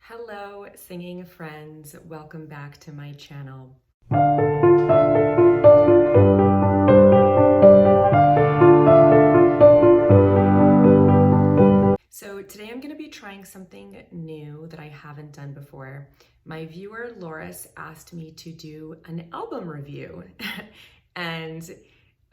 Hello, singing friends. Welcome back to my channel. So today I'm going to be trying something new that I haven't done before. My viewer Loris asked me to do an album review and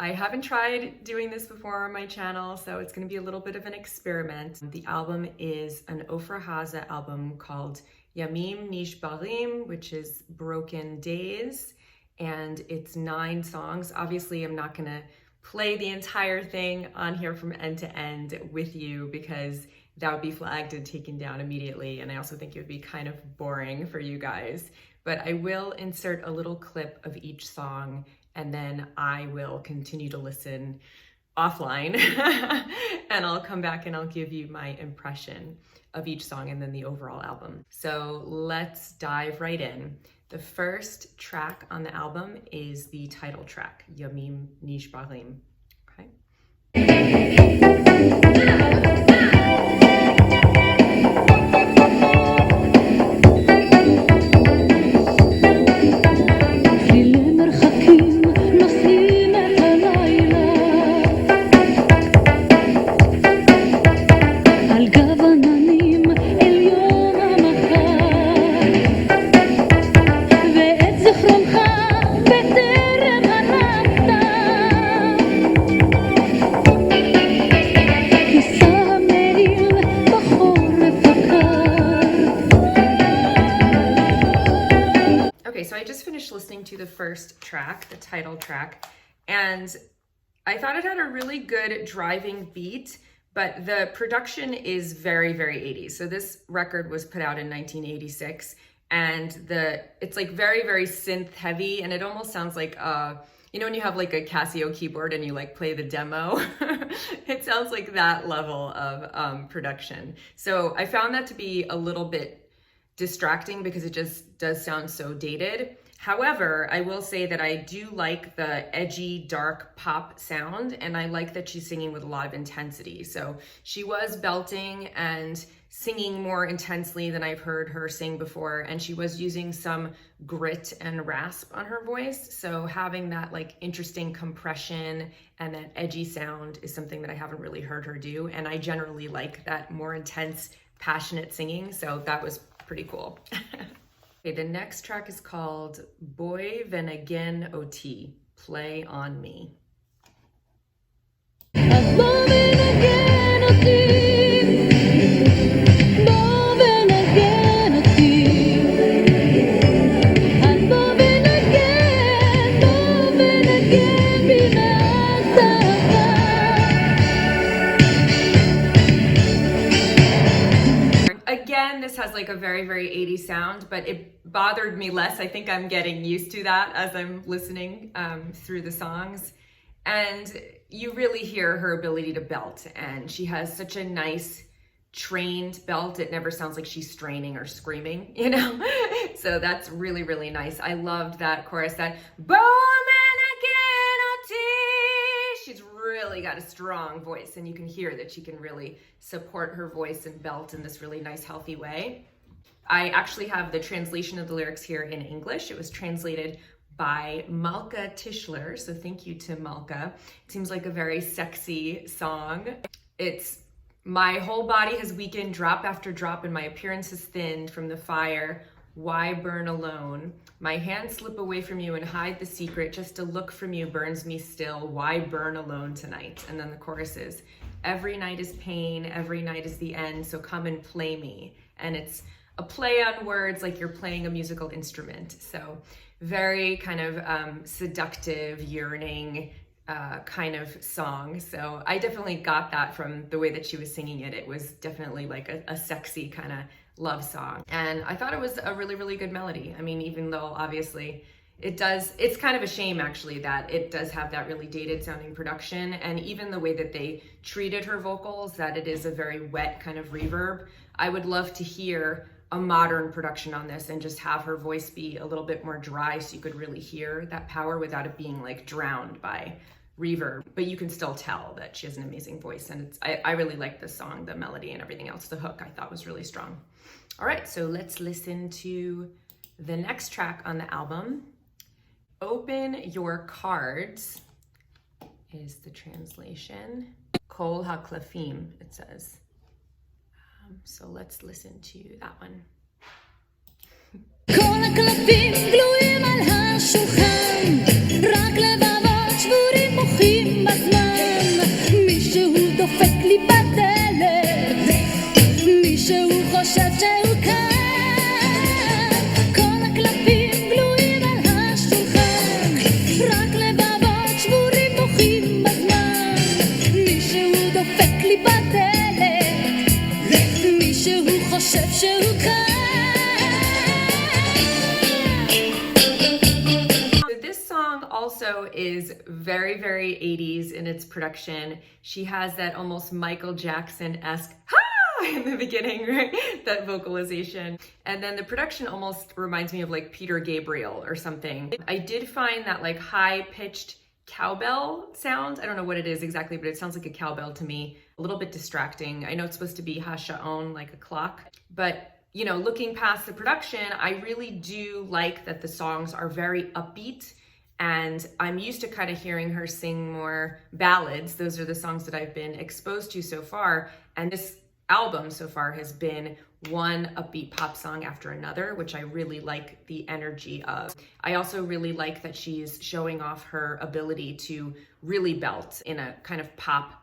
I haven't tried doing this before on my channel, so it's going to be a little bit of an experiment. The album is an Ofra Haza album called Yamim Nishbarim, which is Broken Days, and it's 9 songs. Obviously, I'm not going to play the entire thing on here from end to end with you because that would be flagged and taken down immediately, and I also think it would be kind of boring for you guys. But I will insert a little clip of each song, and then I will continue to listen offline and I'll come back and I'll give you my impression of each song and then the overall album. So let's dive right in. The first track on the album is the title track, Yamim Nishbarim. Okay. Okay, so I just finished listening to the first track, the title track, and I thought it had a really good driving beat, but the production is very, very 80s. So this record was put out in 1986, and it's like very, very synth heavy, and it almost sounds like, you know, when you have like a Casio keyboard and you like play the demo, it sounds like that level of production. So I found that to be a little bit distracting because it just does sound so dated. However, I will say that I do like the edgy, dark pop sound, and I like that she's singing with a lot of intensity. So she was belting and singing more intensely than I've heard her sing before, and she was using some grit and rasp on her voice. So having that like interesting compression and that edgy sound is something that I haven't really heard her do, and I generally like that more intense, passionate singing, so that was pretty cool. Okay, the next track is called Boy Ven Again OT, Play on Me. Again, this has like a very, very 80s sound, but it bothered me less. I think I'm getting used to that as I'm listening through the songs. And you really hear her ability to belt, and she has such a nice trained belt. It never sounds like she's straining or screaming, you know? So that's really, really nice. I loved that chorus, that she's really got a strong voice, and you can hear that she can really support her voice and belt in this really nice, healthy way. I actually have the translation of the lyrics here in English. It was translated by Malka Tischler, so thank you to Malka. It seems like a very sexy song. It's, my whole body has weakened drop after drop, and my appearance has thinned from the fire. Why burn alone? My hands slip away from you and hide the secret. Just a look from you burns me still. Why burn alone tonight? And then the chorus is, every night is pain, every night is the end, so come and play me. And it's a play on words, like you're playing a musical instrument. So very kind of seductive, yearning kind of song. So I definitely got that from the way that she was singing it. It was definitely like a sexy kind of love song. And I thought it was a really, really good melody. I mean, even though obviously it's kind of a shame actually that it does have that really dated sounding production, and even the way that they treated her vocals, that it is a very wet kind of reverb. I would love to hear a modern production on this and just have her voice be a little bit more dry so you could really hear that power without it being like drowned by reverb, but you can still tell that she has an amazing voice. And I really like this song, the melody and everything else. The hook I thought was really strong. All right, so let's listen to the next track on the album. Open Your Cards is the translation. Kol HaKlafim, it says. So let's listen to that one. כל הקלפים גלויים על השולחן, רק לבבות שבורים מוחים בזמן. מישהו דופק לי בדלת, מישהו חושב שהוא כאן. כל הקלפים גלויים על השולחן, רק לבבות שבורים מוחים בזמן. מישהו דופק לי בדלת, מישהו חושב שהוא כאן. Also is very, very 80s in its production. She has that almost Michael Jackson-esque ha in the beginning, right? That vocalization. And then the production almost reminds me of like Peter Gabriel or something. I did find that like high-pitched cowbell sound. I don't know what it is exactly, but it sounds like a cowbell to me. A little bit distracting. I know it's supposed to be hasha'on, like a clock, but you know, looking past the production, I really do like that the songs are very upbeat. And I'm used to kind of hearing her sing more ballads. Those are the songs that I've been exposed to so far. And this album so far has been one upbeat pop song after another, which I really like the energy of. I also really like that she's showing off her ability to really belt in a kind of pop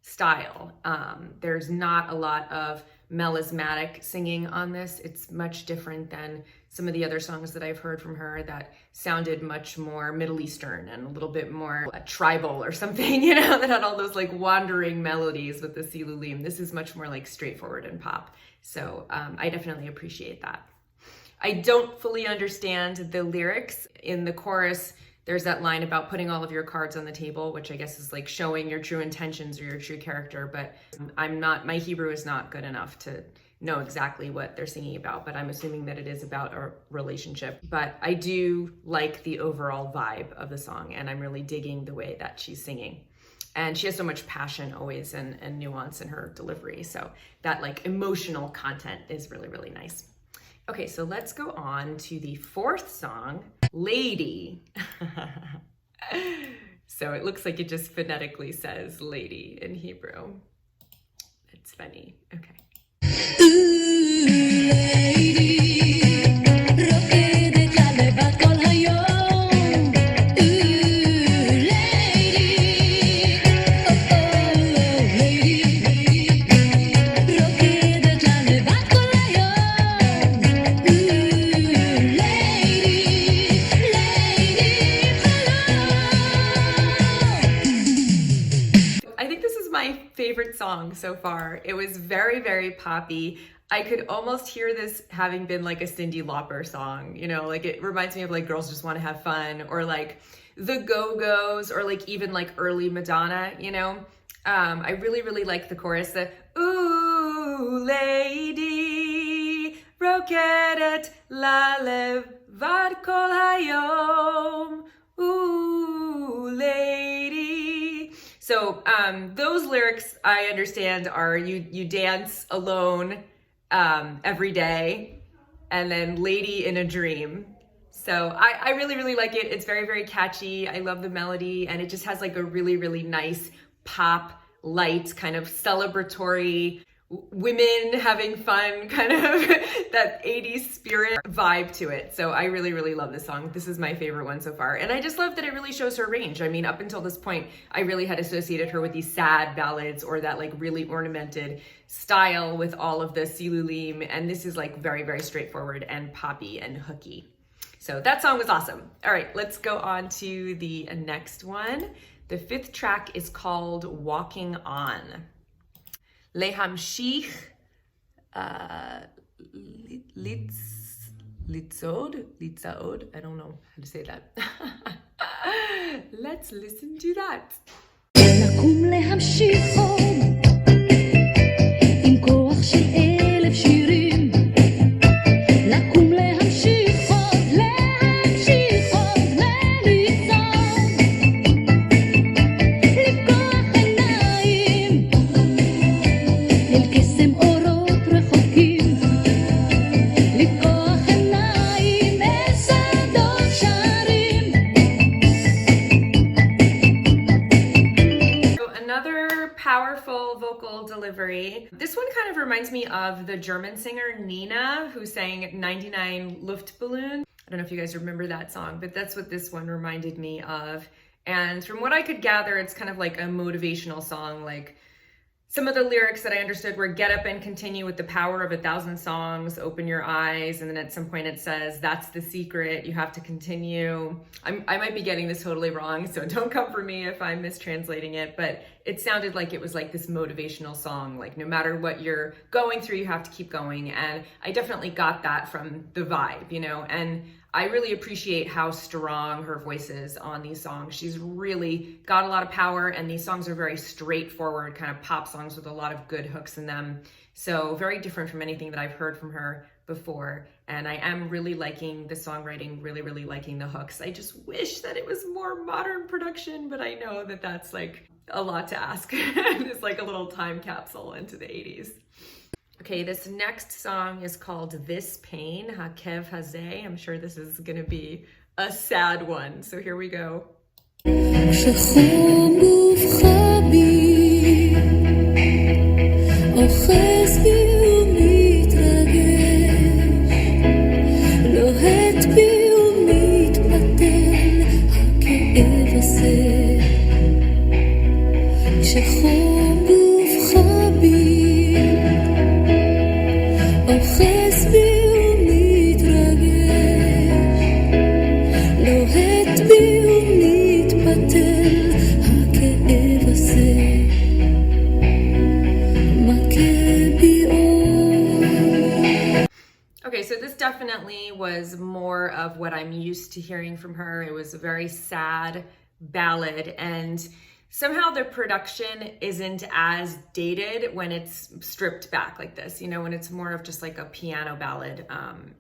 style. There's not a lot of melismatic singing on this. It's much different than some of the other songs that I've heard from her that sounded much more Middle Eastern and a little bit more tribal or something, you know, that had all those like wandering melodies with the silulim. This is much more like straightforward and pop. So I definitely appreciate that. I don't fully understand the lyrics. In the chorus, there's that line about putting all of your cards on the table, which I guess is like showing your true intentions or your true character, but my Hebrew is not good enough to know exactly what they're singing about, but I'm assuming that it is about a relationship. But I do like the overall vibe of the song, and I'm really digging the way that she's singing. And she has so much passion always and nuance in her delivery. So that like emotional content is really, really nice. Okay, so let's go on to the fourth song, Lady. So it looks like it just phonetically says lady in Hebrew. It's funny. Okay. Favorite song so far. It was very, very poppy. I could almost hear this having been like a Cyndi Lauper song, you know, like it reminds me of like Girls Just Want to Have Fun, or like the Go-Go's, or like even like early Madonna, you know. I really, really like the chorus, the ooh, lady, rokeret lalev vad kol hayom, ooh, lady. So those lyrics I understand are you dance alone every day, and then lady in a dream. So I really, really like it. It's very, very catchy. I love the melody, and it just has like a really, really nice pop, light, kind of celebratory, women having fun, kind of that 80s spirit vibe to it. So I really, really love this song. This is my favorite one so far. And I just love that it really shows her range. I mean, up until this point, I really had associated her with these sad ballads or that like really ornamented style with all of the silulim. And this is like very, very straightforward and poppy and hooky. So that song was awesome. All right, let's go on to the next one. The fifth track is called Walking On. Lehamshich Litzaod. I don't know how to say that. Let's listen to that. לקום להמשיך עוד עם כוח של 1000 שירים, לקום להמשיך עוד ולצעוד, לפקוח עיניים אל קסם אורות רחוקים, delivery. This one kind of reminds me of the German singer Nina, who sang 99 Luftballons. I don't know if you guys remember that song, but that's what this one reminded me of. And from what I could gather, it's kind of like a motivational song. Like some of the lyrics that I understood were get up and continue with the power of 1,000 songs, open your eyes. And then at some point it says, that's the secret, you have to continue. I might be getting this totally wrong, so don't come for me if I'm mistranslating it, but it sounded like it was like this motivational song, like no matter what you're going through, you have to keep going. And I definitely got that from the vibe, you know, and I really appreciate how strong her voice is on these songs. She's really got a lot of power, and these songs are very straightforward, kind of pop songs with a lot of good hooks in them. So very different from anything that I've heard from her before. And I am really liking the songwriting, really liking the hooks. I just wish that it was more modern production, but I know that that's like a lot to ask. It's like a little time capsule into the 80s. Okay, this next song is called This Pain, Hakev Haze. I'm sure this is gonna be a sad one, so here we go. Okay, so this definitely was more of what I'm used to hearing from her. It was a very sad ballad, and somehow the production isn't as dated when it's stripped back like this. You know, when it's more of just like a piano ballad,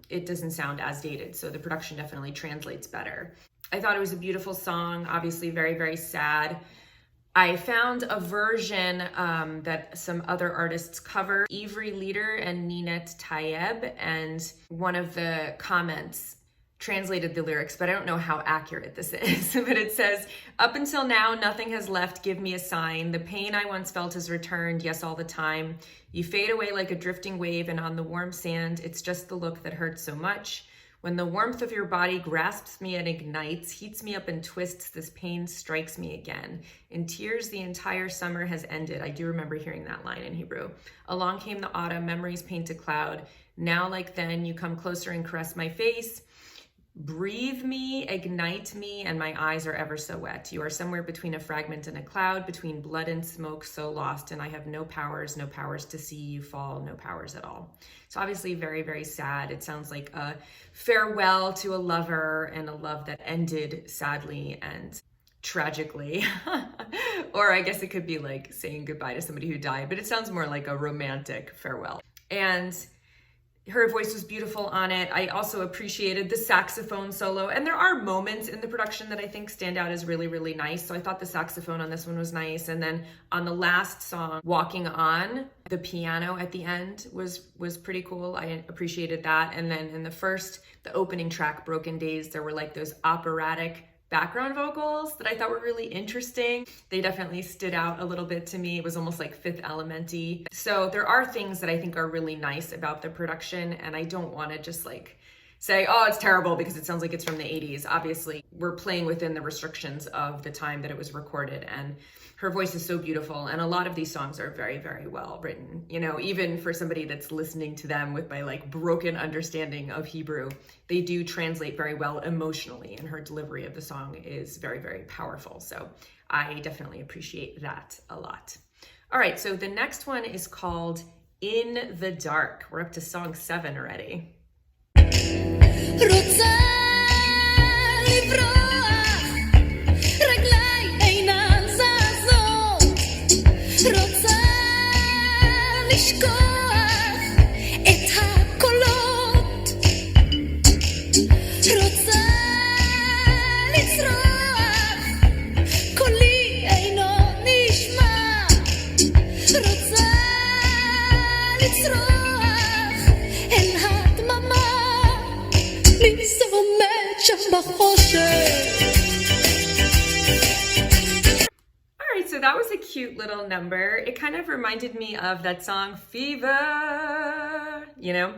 it doesn't sound as dated. So the production definitely translates better. I thought it was a beautiful song, obviously very sad. I found a version that some other artists cover, Ivry Leader and Michal.Towber, and one of the comments translated the lyrics, but I don't know how accurate this is. But it says, up until now, nothing has left, give me a sign. The pain I once felt has returned, yes, all the time. You fade away like a drifting wave, and on the warm sand, it's just the look that hurts so much. When the warmth of your body grasps me and ignites, heats me up and twists, this pain strikes me again. In tears, the entire summer has ended. I do remember hearing that line in Hebrew. Along came the autumn, memories paint a cloud. Now, like then, you come closer and caress my face. Breathe me, ignite me, and my eyes are ever so wet. You are somewhere between a fragment and a cloud, between blood and smoke, so lost, and I have no powers to see you fall, no powers at all. So obviously very sad. It sounds like a farewell to a lover and a love that ended sadly and tragically. Or I guess it could be like saying goodbye to somebody who died, but it sounds more like a romantic farewell. And her voice was beautiful on it. I also appreciated the saxophone solo, and there are moments in the production that I think stand out as really nice. So I thought the saxophone on this one was nice. And then on the last song, Walking On, the piano at the end was pretty cool. I appreciated that. And then in the opening track, Broken Days, there were like those operatic background vocals that I thought were really interesting. They definitely stood out a little bit to me. It was almost like Fifth Element-y. So there are things that I think are really nice about the production, and I don't want to just like say, oh, it's terrible because it sounds like it's from the 80s. Obviously, we're playing within the restrictions of the time that it was recorded, and her voice is so beautiful, and a lot of these songs are very well written. You know, even for somebody that's listening to them with my like broken understanding of Hebrew, they do translate very well emotionally, and her delivery of the song is very powerful. So I definitely appreciate that a lot. All right, so the next one is called In the Dark. We're up to song 7 already. רוצה לברוח, רגליי אינן זזות, רוצה לשכוח את הקולות, רוצה לצרוח, קולי אינו נשמע, רוצה לצרוח אל הדממה. All right, so that was a cute little number. It kind of reminded me of that song Fever, you know?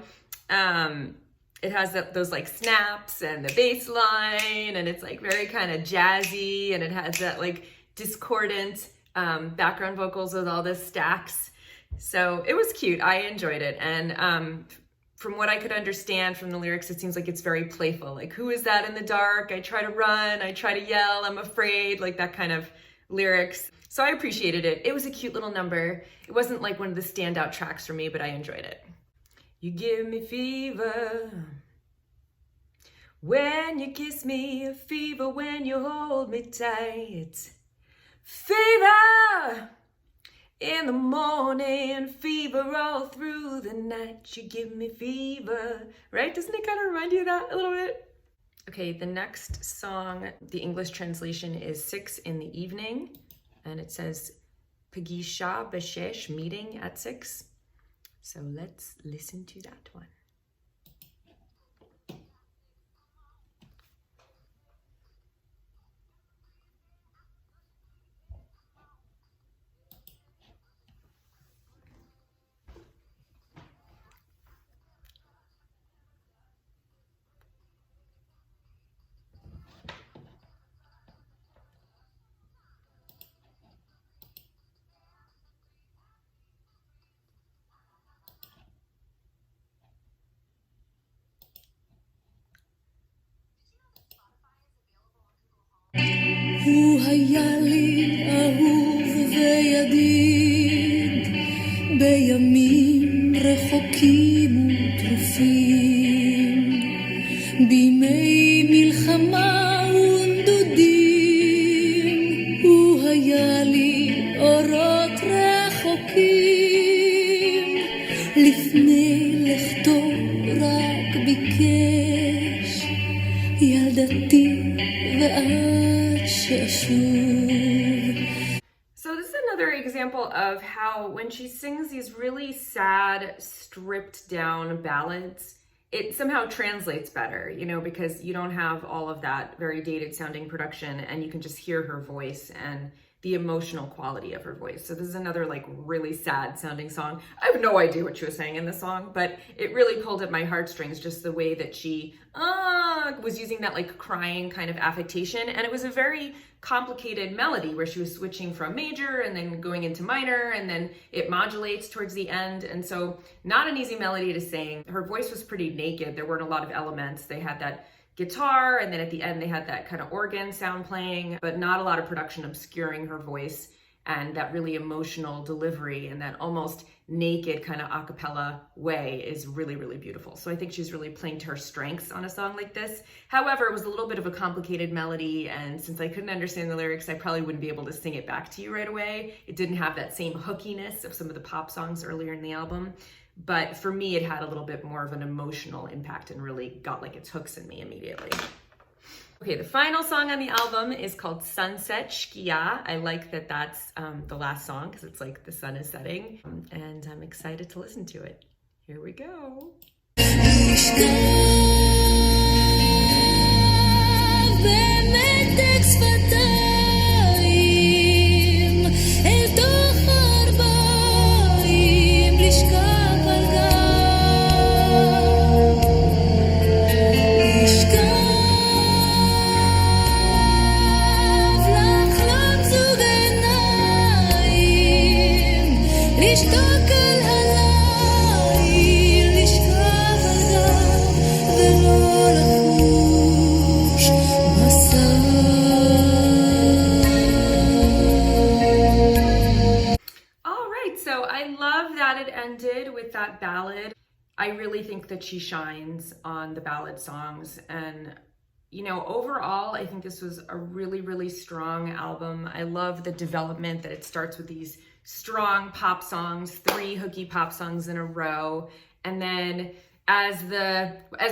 It has those like snaps and the bass line, and it's like very kind of jazzy, and it has that like discordant background vocals with all the stacks. So it was cute. I enjoyed it. And from what I could understand from the lyrics, it seems like it's very playful. Like, who is that in the dark? I try to run, I try to yell, I'm afraid, like that kind of lyrics. So I appreciated it. It was a cute little number. It wasn't like one of the standout tracks for me, but I enjoyed it. You give me fever when you kiss me, fever when you hold me tight. Fever in the morning, fever all through the night. You give me fever, right? Doesn't it kind of remind you of that a little bit? Okay, the next song, the English translation is 6 in the evening, and it says Pagisha Beshesh, meeting at 6. So let's listen to that one. הוא היה לי אהוב וידיד בימים רחוקים וטרופים, בימי מלחמה ונדודים. הוא היה לי אורות רחוקים, לפני לכתו רק ביקש ילדתי ועד שאשוב. So this is another example of how when she sings these really sad, stripped down ballads, it somehow translates better, you know, because you don't have all of that very dated sounding production, and you can just hear her voice and the emotional quality of her voice. So this is another like really sad sounding song. I have no idea what she was saying in the song, but it really pulled at my heartstrings, just the way that she was using that like crying kind of affectation. And it was a very complicated melody where she was switching from major and then going into minor, and then it modulates towards the end. And so not an easy melody to sing. Her voice was pretty naked. There weren't a lot of elements. They had that guitar, and then at the end they had that kind of organ sound playing, but not a lot of production obscuring her voice, and that really emotional delivery and that almost naked kind of a cappella way is really, really beautiful. So I think she's really playing to her strengths on a song like this. However, it was a little bit of a complicated melody, and since I couldn't understand the lyrics, I probably wouldn't be able to sing it back to you right away. It didn't have that same hookiness of some of the pop songs earlier in the album. But for me, it had a little bit more of an emotional impact and really got like its hooks in me immediately. Okay, the final song on the album is called Sunset Shkia. I like that that's the last song because it's like the sun is setting, and I'm excited to listen to it. Here we go. That ballad. I really think that she shines on the ballad songs, and you know, overall I think this was a really, really strong album. I love the development that it starts with these strong pop songs, 3 hooky pop songs in a row, and then as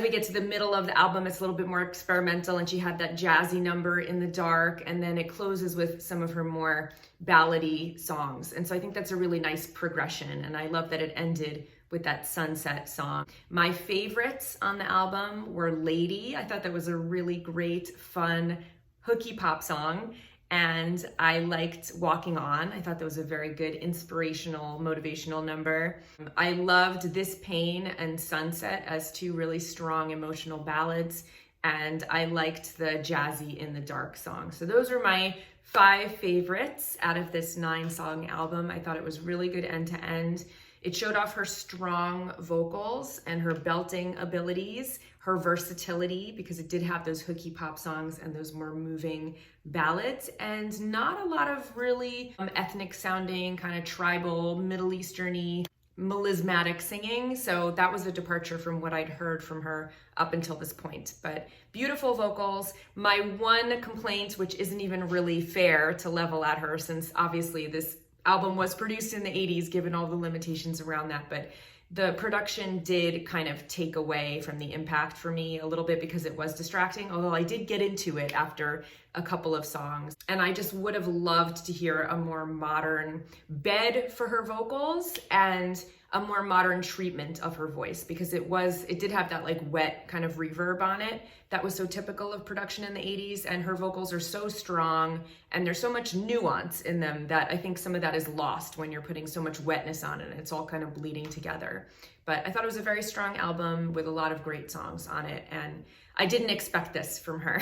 we get to the middle of the album, it's a little bit more experimental, and she had that jazzy number in the dark, and then it closes with some of her more ballady songs. And so I think that's a really nice progression, and I love that it ended with that sunset song. My favorites on the album were Lady. I thought that was a really great, fun, hooky pop song. And I liked Walking On. I thought that was a very good inspirational, motivational number. I loved This Pain and Sunset as two really strong emotional ballads. And I liked the Jazzy in the Dark song. So those are my 5 favorites out of this 9-song album. I thought it was really good end to end. It showed off her strong vocals and her belting abilities, her versatility, because it did have those hooky pop songs and those more moving ballads, and not a lot of really ethnic sounding, kind of tribal, Middle Eastern-y, melismatic singing. So that was a departure from what I'd heard from her up until this point. But beautiful vocals. My one complaint, which isn't even really fair to level at her, since obviously this album was produced in the 80s, given all the limitations around that, but the production did kind of take away from the impact for me a little bit because it was distracting, although I did get into it after a couple of songs. And I just would have loved to hear a more modern bed for her vocals and a more modern treatment of her voice, because it did have that like wet kind of reverb on it that was so typical of production in the 80s, and her vocals are so strong and there's so much nuance in them that I think some of that is lost when you're putting so much wetness on it and it's all kind of bleeding together. But I thought it was a very strong album with a lot of great songs on it, and I didn't expect this from her.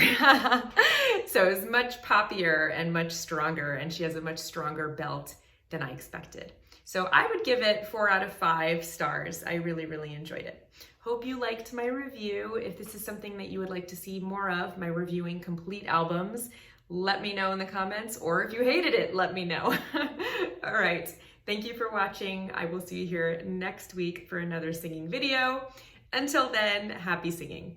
So it was much poppier and much stronger, and she has a much stronger belt than I expected. So I would give it 4 out of 5 stars. I really, really enjoyed it. Hope you liked my review. If this is something that you would like to see more of, my reviewing complete albums, let me know in the comments, or if you hated it, let me know. All right, thank you for watching. I will see you here next week for another singing video. Until then, happy singing.